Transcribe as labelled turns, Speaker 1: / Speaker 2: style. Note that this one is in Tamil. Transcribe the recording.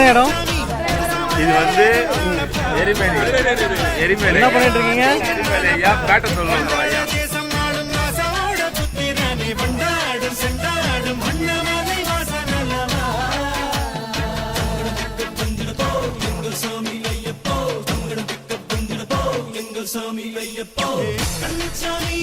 Speaker 1: இடம்?
Speaker 2: இது வந்து எரிமேலி.
Speaker 1: என்ன பண்ணிட்டு இருக்கீங்க?
Speaker 2: எரிமேலி ஐயா காட்ட சொல்லுவாங்க ஐயா.
Speaker 3: சாமி ஐயப்போ கண்ணசாமி